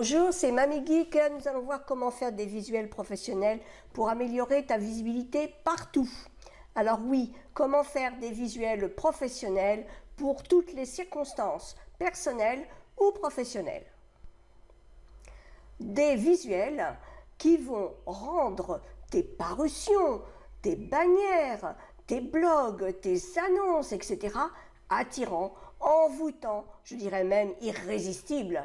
Bonjour, c'est Mamie Geek. Nous allons voir comment faire des visuels professionnels pour améliorer ta visibilité partout. Alors oui, comment faire des visuels professionnels pour toutes les circonstances personnelles ou professionnelles. Des visuels qui vont rendre tes parutions, tes bannières, tes blogs, tes annonces, etc. attirants, envoûtants, je dirais même irrésistibles.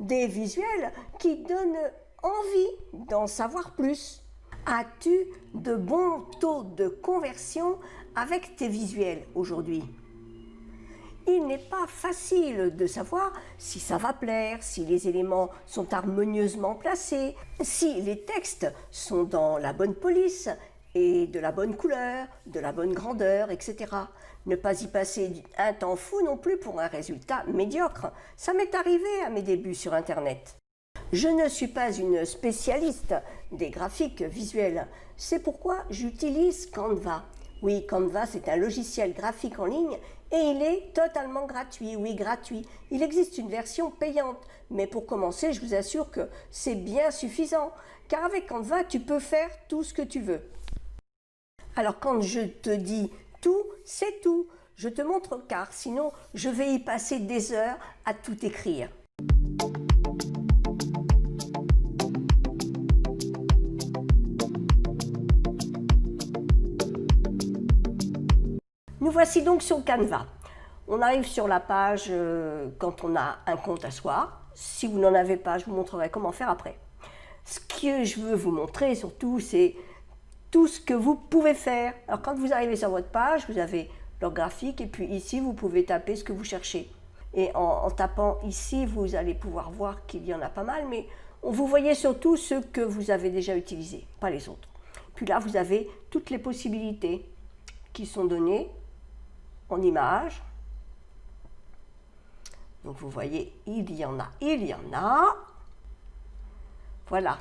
Des visuels qui donnent envie d'en savoir plus. As-tu de bons taux de conversion avec tes visuels aujourd'hui? Il n'est pas facile de savoir si ça va plaire, si les éléments sont harmonieusement placés, si les textes sont dans la bonne police et de la bonne couleur, de la bonne grandeur, etc. Ne pas y passer un temps fou non plus pour un résultat médiocre. Ça m'est arrivé à mes débuts sur Internet. Je ne suis pas une spécialiste des graphiques visuels. C'est pourquoi j'utilise Canva. Oui, Canva, c'est un logiciel graphique en ligne et il est totalement gratuit. Oui, gratuit. Il existe une version payante, mais pour commencer, je vous assure que c'est bien suffisant, car avec Canva, tu peux faire tout ce que tu veux. Alors quand je te dis tout, c'est tout. Je te montre car sinon, je vais y passer des heures à tout écrire. Nous voici donc sur Canva. On arrive sur la page quand on a un compte à soi. Si vous n'en avez pas, je vous montrerai comment faire après. Ce que je veux vous montrer surtout, c'est tout ce que vous pouvez faire. Alors quand vous arrivez sur votre page, vous avez leur graphique et puis ici, vous pouvez taper ce que vous cherchez. Et en tapant ici, vous allez pouvoir voir qu'il y en a pas mal, mais vous voyez surtout ceux que vous avez déjà utilisés, pas les autres. Puis là, vous avez toutes les possibilités qui sont données en images. Donc vous voyez, il y en a. Voilà.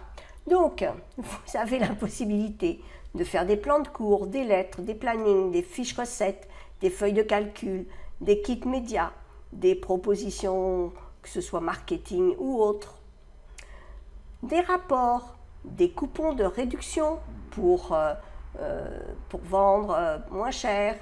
Donc, vous avez la possibilité de faire des plans de cours, des lettres, des plannings, des fiches recettes, des feuilles de calcul, des kits médias, des propositions, que ce soit marketing ou autres, des rapports, des coupons de réduction pour vendre moins cher,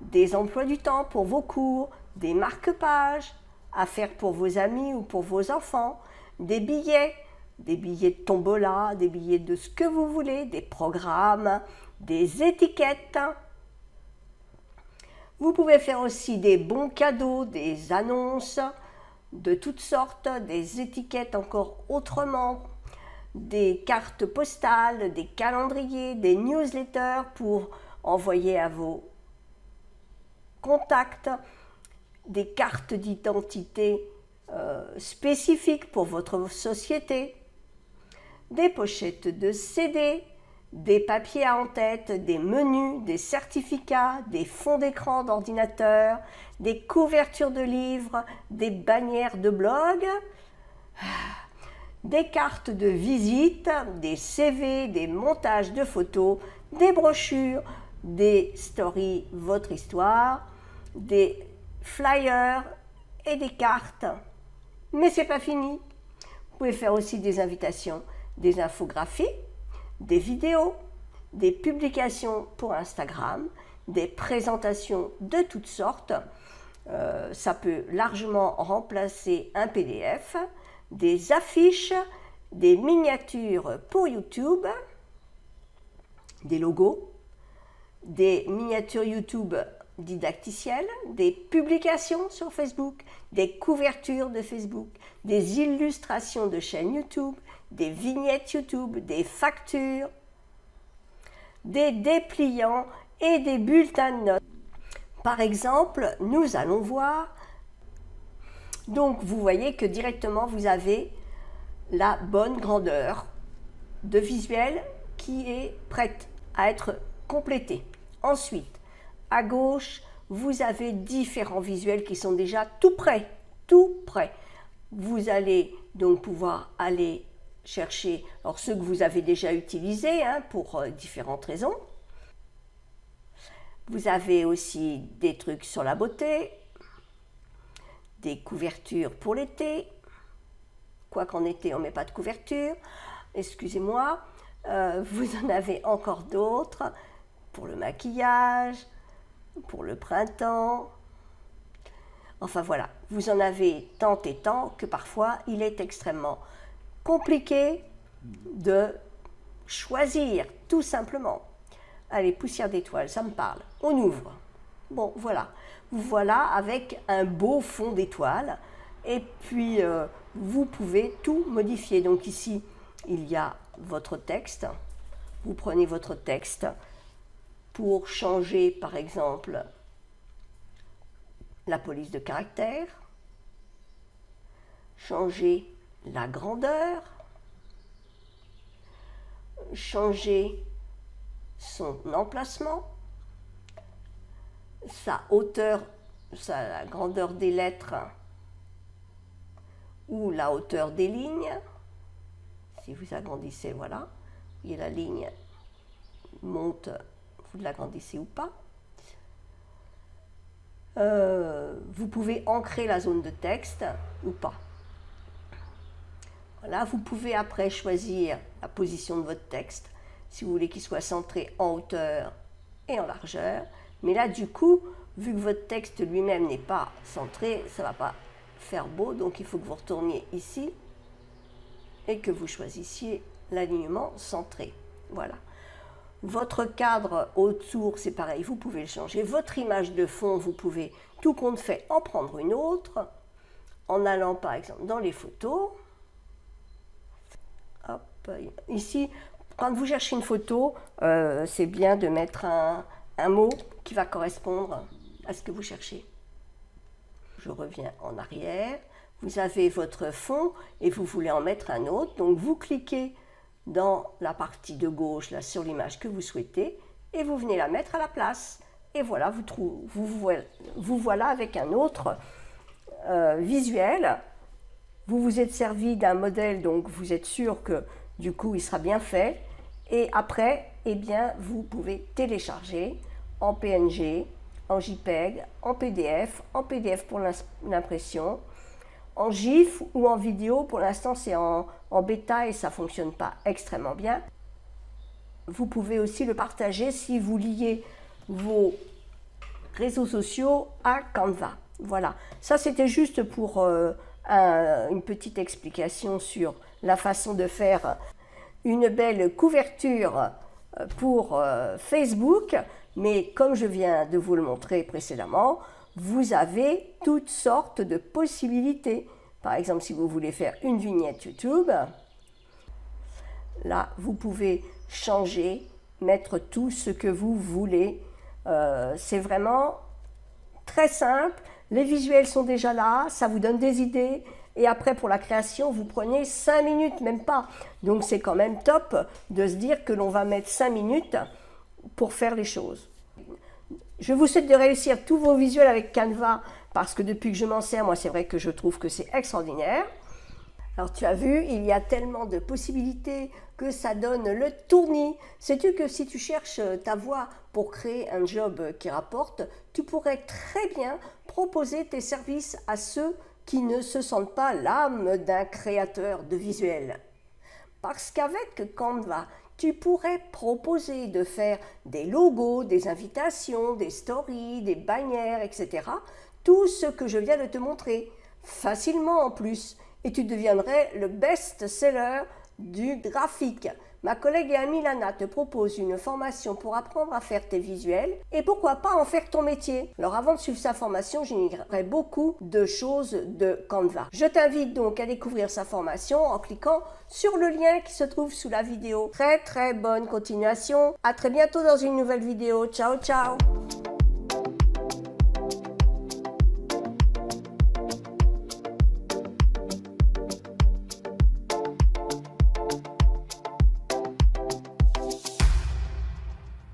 des emplois du temps pour vos cours, des marque-pages à faire pour vos amis ou pour vos enfants, des billets de tombola, des billets de ce que vous voulez, des programmes, des étiquettes. Vous pouvez faire aussi des bons cadeaux, des annonces de toutes sortes, des étiquettes encore autrement, des cartes postales, des calendriers, des newsletters pour envoyer à vos contacts, des cartes d'identité spécifiques pour votre société, des pochettes de CD, des papiers à en-tête, des menus, des certificats, des fonds d'écran d'ordinateur, des couvertures de livres, des bannières de blog, des cartes de visite, des CV, des montages de photos, des brochures, des stories Votre Histoire, des flyers et des cartes. Mais c'est pas fini. Vous pouvez faire aussi des invitations, des infographies, des vidéos, des publications pour Instagram, des présentations de toutes sortes. Ça peut largement remplacer un PDF, des affiches, des miniatures pour YouTube, des logos, des miniatures YouTube didacticielles, des publications sur Facebook, des couvertures de Facebook, des illustrations de chaînes YouTube, des vignettes YouTube, des factures, des dépliants et des bulletins de notes. Par exemple, nous allons voir, donc vous voyez que directement vous avez la bonne grandeur de visuel qui est prête à être complétée. Ensuite, à gauche, vous avez différents visuels qui sont déjà tout prêts, tout prêts. Vous allez donc pouvoir aller chercher ceux que vous avez déjà utilisés pour différentes raisons. Vous avez aussi des trucs sur la beauté, des couvertures pour l'été, quoi qu'en été on ne met pas de couverture, excusez-moi. Vous en avez encore d'autres pour le maquillage, pour le printemps. Enfin voilà, vous en avez tant et tant que parfois il est extrêmement compliqué de choisir, tout simplement. Allez, poussière d'étoiles, ça me parle. On ouvre. Bon, voilà. Vous voilà avec un beau fond d'étoiles. Et puis, vous pouvez tout modifier. Donc ici, il y a votre texte. Vous prenez votre texte pour changer, par exemple, la police de caractère, changer la grandeur, changer son emplacement, sa hauteur, la grandeur des lettres ou la hauteur des lignes. Si vous agrandissez, voilà, et la ligne monte, vous l'agrandissez ou pas. Vous pouvez ancrer la zone de texte ou pas. Voilà, vous pouvez après choisir la position de votre texte, si vous voulez qu'il soit centré en hauteur et en largeur. Mais là, du coup, vu que votre texte lui-même n'est pas centré, ça ne va pas faire beau. Donc, il faut que vous retourniez ici et que vous choisissiez l'alignement centré. Voilà. Votre cadre autour, c'est pareil, vous pouvez le changer. Votre image de fond, vous pouvez, tout compte fait, en prendre une autre, en allant par exemple dans les photos. Hop, ici, quand vous cherchez une photo, c'est bien de mettre un mot qui va correspondre à ce que vous cherchez. Je reviens en arrière. Vous avez votre fond et vous voulez en mettre un autre. Donc vous cliquez dans la partie de gauche, là, sur l'image que vous souhaitez, et vous venez la mettre à la place. Et voilà, vous voilà avec un autre visuel. Vous vous êtes servi d'un modèle, donc vous êtes sûr que du coup il sera bien fait. Et après, eh bien, vous pouvez télécharger en PNG, en JPEG, en PDF pour l'impression, en GIF ou en vidéo. Pour l'instant, c'est en bêta et ça ne fonctionne pas extrêmement bien. Vous pouvez aussi le partager si vous liez vos réseaux sociaux à Canva. Voilà, ça c'était juste pour une petite explication sur la façon de faire une belle couverture pour Facebook. Mais comme je viens de vous le montrer précédemment, vous avez toutes sortes de possibilités. Par exemple, si vous voulez faire une vignette YouTube, là, vous pouvez changer, mettre tout ce que vous voulez. C'est vraiment très simple. Les visuels sont déjà là, ça vous donne des idées. Et après, pour la création, vous prenez 5 minutes, même pas. Donc, c'est quand même top de se dire que l'on va mettre 5 minutes pour faire les choses. Je vous souhaite de réussir tous vos visuels avec Canva, parce que depuis que je m'en sers, moi, c'est vrai que je trouve que c'est extraordinaire. Alors, tu as vu, il y a tellement de possibilités que ça donne le tournis. Sais-tu que si tu cherches ta voie pour créer un job qui rapporte, tu pourrais très bien proposer tes services à ceux qui ne se sentent pas l'âme d'un créateur de visuels. Parce qu'avec Canva, tu pourrais proposer de faire des logos, des invitations, des stories, des bannières, etc. Tout ce que je viens de te montrer, facilement en plus. Et tu deviendrais le best-seller du graphique. Ma collègue et amie Lana te propose une formation pour apprendre à faire tes visuels et pourquoi pas en faire ton métier. Alors avant de suivre sa formation, j'ignorais beaucoup de choses de Canva. Je t'invite donc à découvrir sa formation en cliquant sur le lien qui se trouve sous la vidéo. Très bonne continuation. À très bientôt dans une nouvelle vidéo. Ciao ciao.